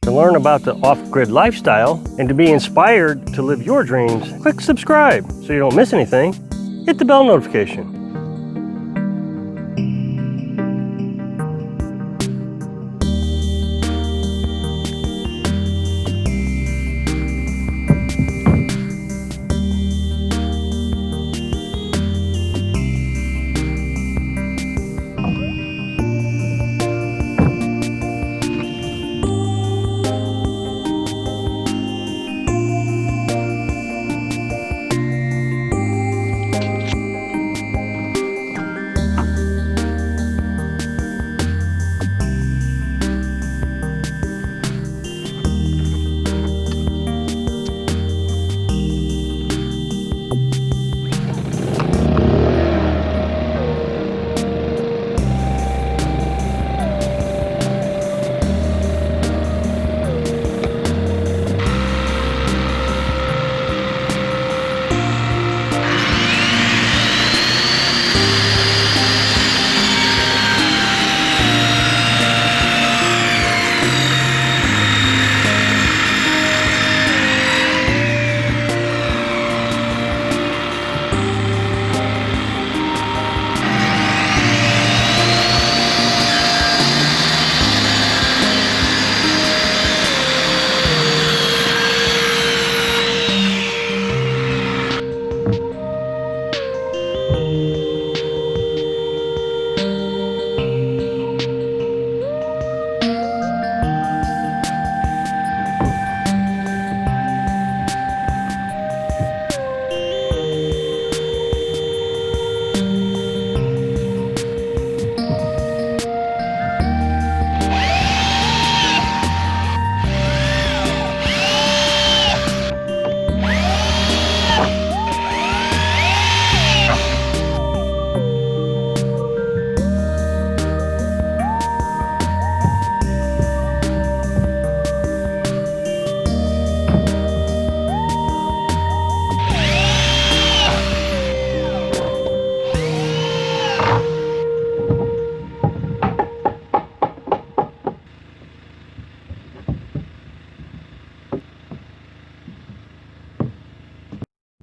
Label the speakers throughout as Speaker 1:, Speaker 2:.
Speaker 1: To learn about the off-grid lifestyle and to be inspired to live your dreams, click subscribe so you don't miss anything. Hit the bell notification.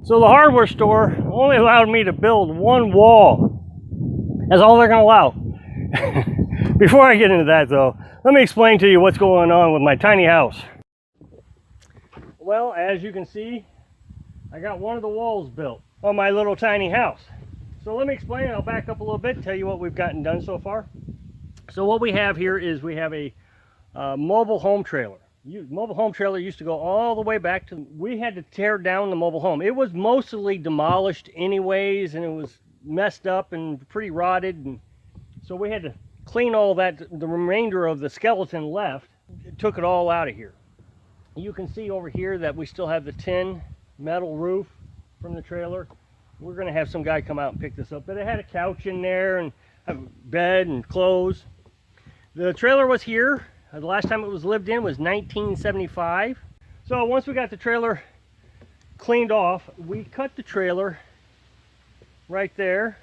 Speaker 1: So the hardware store only allowed me to build one wall. That's all they're going to allow. Before I get into that though, let me explain to you what's going on with my tiny house. Well, as you can see, I got one of the walls built on my little tiny house. So let me explain. I'll back up a little bit and tell you what we've gotten done so far. So what we have here is we have a mobile home trailer. Mobile home trailer used to go all the way back to, we had to tear down the mobile home. It was mostly demolished anyways, and it was messed up and pretty rotted, and so we had to clean all that, the remainder of the skeleton left, took it all out of here. You can see over here that we still have the tin metal roof from the trailer. We're going to have some guy come out and pick this up, but it had a couch in there and a bed and clothes. The trailer was here. The last time it was lived in was 1975. So once we got the trailer cleaned off, we cut the trailer right there.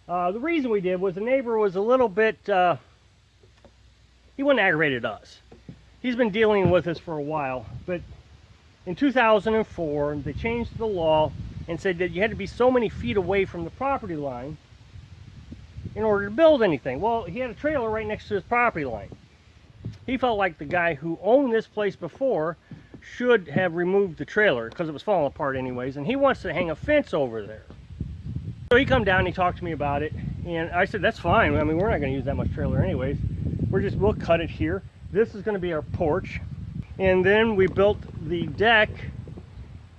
Speaker 1: The reason we did was the neighbor was a little bit, he wasn't aggravated at us. He's been dealing with us for a while, but in 2004, they changed the law and said that you had to be so many feet away from the property line in order to build anything. Well, he had a trailer right next to his property line. He felt like the guy who owned this place before should have removed the trailer because it was falling apart anyways, and he wants to hang a fence over there. So he come down and he talked to me about it, and I said that's fine. I mean, we're not going to use that much trailer anyways. We'll cut it here. This is going to be our porch, and then we built the deck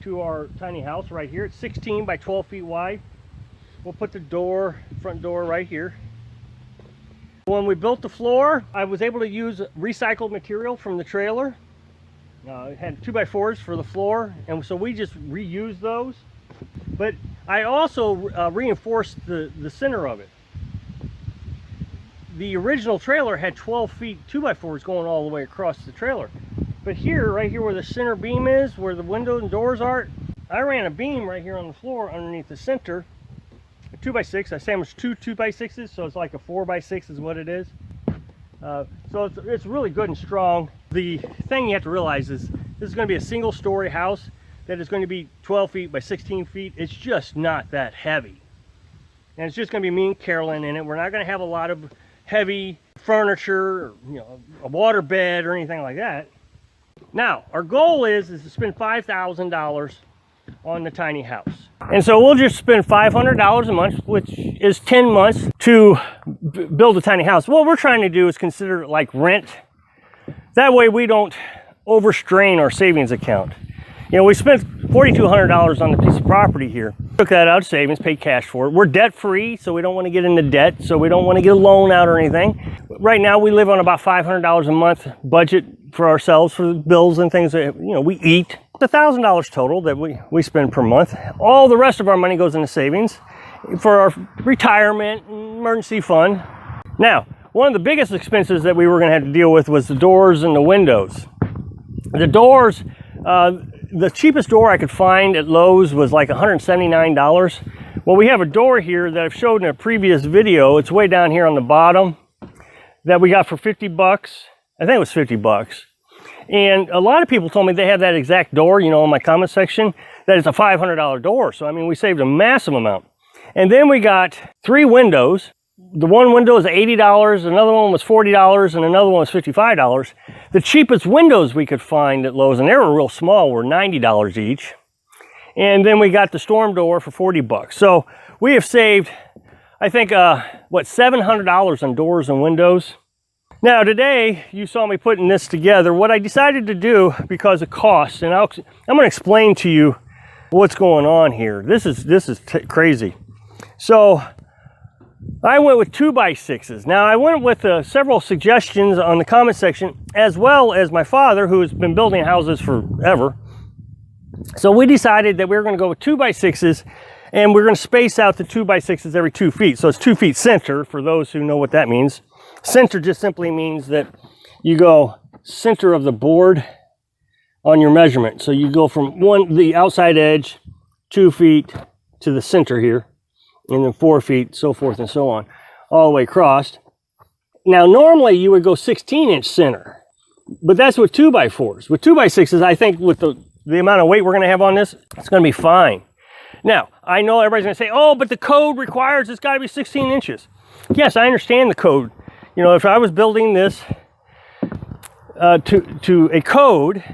Speaker 1: to our tiny house right here. It's 16 by 12 feet wide. We'll put the front door right here. When we built the floor, I was able to use recycled material from the trailer. It had 2x4s for the floor, and so we just reused those. But I also reinforced the center of it. The original trailer had 12 feet 2x4s going all the way across the trailer. But here, right here where the center beam is, where the windows and doors are, I ran a beam right here on the floor underneath the center. A 2x6, I sandwiched two 2x6s, so it's like a 4x6 is what it is. So it's really good and strong. the thing you have to realize is this is going to be a single story house that is going to be 12 feet by 16 feet. It's just not that heavy. And it's just going to be me and Carolyn in it. We're not going to have a lot of heavy furniture, or, you know, a water bed or anything like that. Now, our goal is to spend $5,000 on the tiny house. And so we'll just spend $500 a month, which is 10 months to build a tiny house. What we're trying to do is consider it like rent. That way we don't overstrain our savings account. You know, we spent $4,200 on the piece of property here. Took that out of savings, paid cash for it. We're debt free, so we don't want to get into debt, so we don't want to get a loan out or anything. Right now we live on about $500 a month budget for ourselves, for the bills and things that, you know, we eat. It's $1,000 total that we spend per month. All the rest of our money goes into savings for our retirement and emergency fund. Now, one of the biggest expenses that we were going to have to deal with was the doors and the windows. The doors, the cheapest door I could find at Lowe's was like $179. Well, we have a door here that I've showed in a previous video. It's way down here on the bottom that we got for 50 bucks. I think it was 50 bucks. And a lot of people told me they have that exact door, you know, in my comment section, that it's a $500 door. So, I mean, we saved a massive amount. And then we got 3 windows. The one window is $80, another one was $40, and another one was $55. The cheapest windows we could find at Lowe's, and they were real small, were $90 each. And then we got the storm door for 40 bucks. So we have saved, I think, $700 on doors and windows. Now today, you saw me putting this together. What I decided to do, because of cost, and I'm going to explain to you what's going on here. This is crazy. So I went with 2x6s. Now I went with several suggestions on the comment section, as well as my father, who has been building houses forever. So we decided that we were going to go with 2x6s, and we're going to space out the 2x6s every 2 feet. So it's 2 feet center, for those who know what that means. Center just simply means that you go center of the board on your measurement. So you go from the outside edge, 2 feet to the center here, and then 4 feet, so forth and so on, all the way across. Now, normally you would go 16-inch center, but that's with 2x4s. With 2x6s, I think with the amount of weight we're going to have on this, it's going to be fine. Now, I know everybody's going to say, oh, but the code requires it's got to be 16 inches. Yes, I understand the code. You know, if I was building this to a code,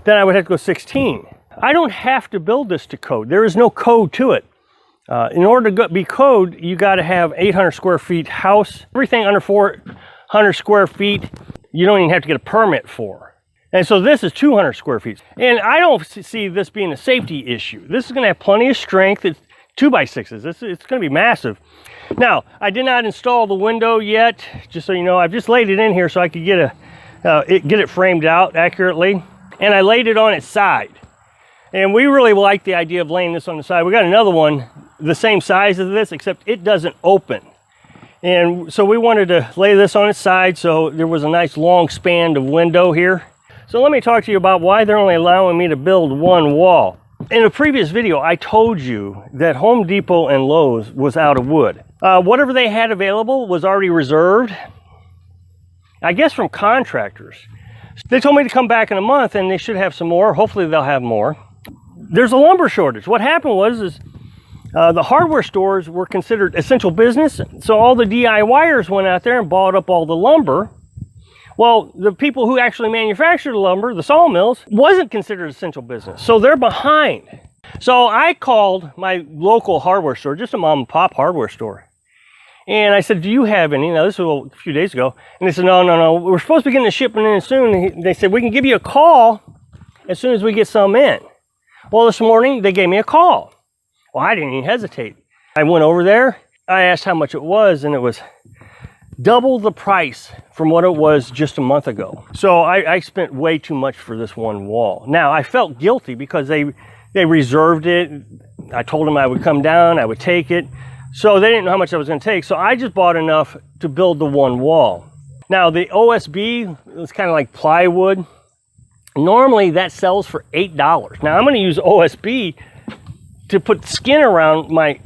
Speaker 1: then I would have to go 16. I don't have to build this to code. There is no code to it. In order to be code, you got to have 800 square feet house. Everything under 400 square feet, you don't even have to get a permit for. And so this is 200 square feet. And I don't see this being a safety issue. This is going to have plenty of strength. It's 2x6s. It's going to be massive. Now, I did not install the window yet, just so you know. I've just laid it in here so I could get it framed out accurately. And I laid it on its side. And we really like the idea of laying this on the side. We got another one the same size as this, except it doesn't open. And so we wanted to lay this on its side so there was a nice long span of window here. So let me talk to you about why they're only allowing me to build one wall. In a previous video, I told you that Home Depot and Lowe's was out of wood. Whatever they had available was already reserved, I guess from contractors. They told me to come back in a month and they should have some more. Hopefully they'll have more. There's a lumber shortage. What happened was the hardware stores were considered essential business, so all the DIYers went out there and bought up all the lumber. Well, the people who actually manufactured the lumber, the sawmills, wasn't considered essential business, so they're behind. So I called my local hardware store, just a mom and pop hardware store, and I said, do you have any? Now, this was a few days ago, and they said, no, we're supposed to be getting the shipment in soon. They said, we can give you a call as soon as we get some in. Well, this morning, they gave me a call. Well, I didn't even hesitate. I went over there, I asked how much it was, and it was double the price from what it was just a month ago. So I spent way too much for this one wall. Now, I felt guilty because they reserved it. I told them I would come down, I would take it. So they didn't know how much I was going to take, so I just bought enough to build the one wall. Now, the OSB is kind of like plywood. Normally, that sells for $8. Now, I'm going to use OSB to put skin around my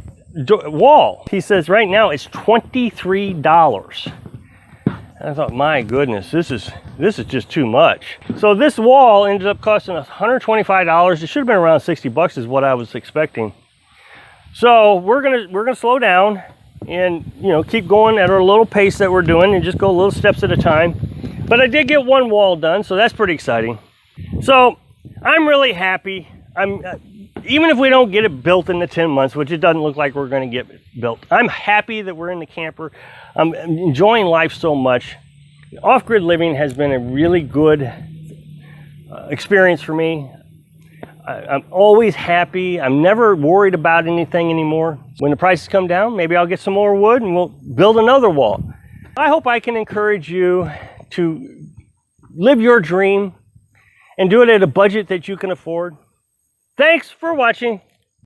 Speaker 1: wall. He says right now it's $23. I thought, my goodness, this is just too much. So this wall ended up costing us $125. It should have been around 60 bucks is what I was expecting. So we're gonna slow down and, you know, keep going at our little pace that we're doing and just go little steps at a time. But I did get one wall done, so that's pretty exciting. So I'm really happy. Even if we don't get it built in the 10 months, which it doesn't look like we're going to get built, I'm happy that we're in the camper. I'm enjoying life so much. Off-grid living has been a really good experience for me. I'm always happy. I'm never worried about anything anymore. When the prices come down, maybe I'll get some more wood and we'll build another wall. I hope I can encourage you to live your dream and do it at a budget that you can afford. Thanks for watching.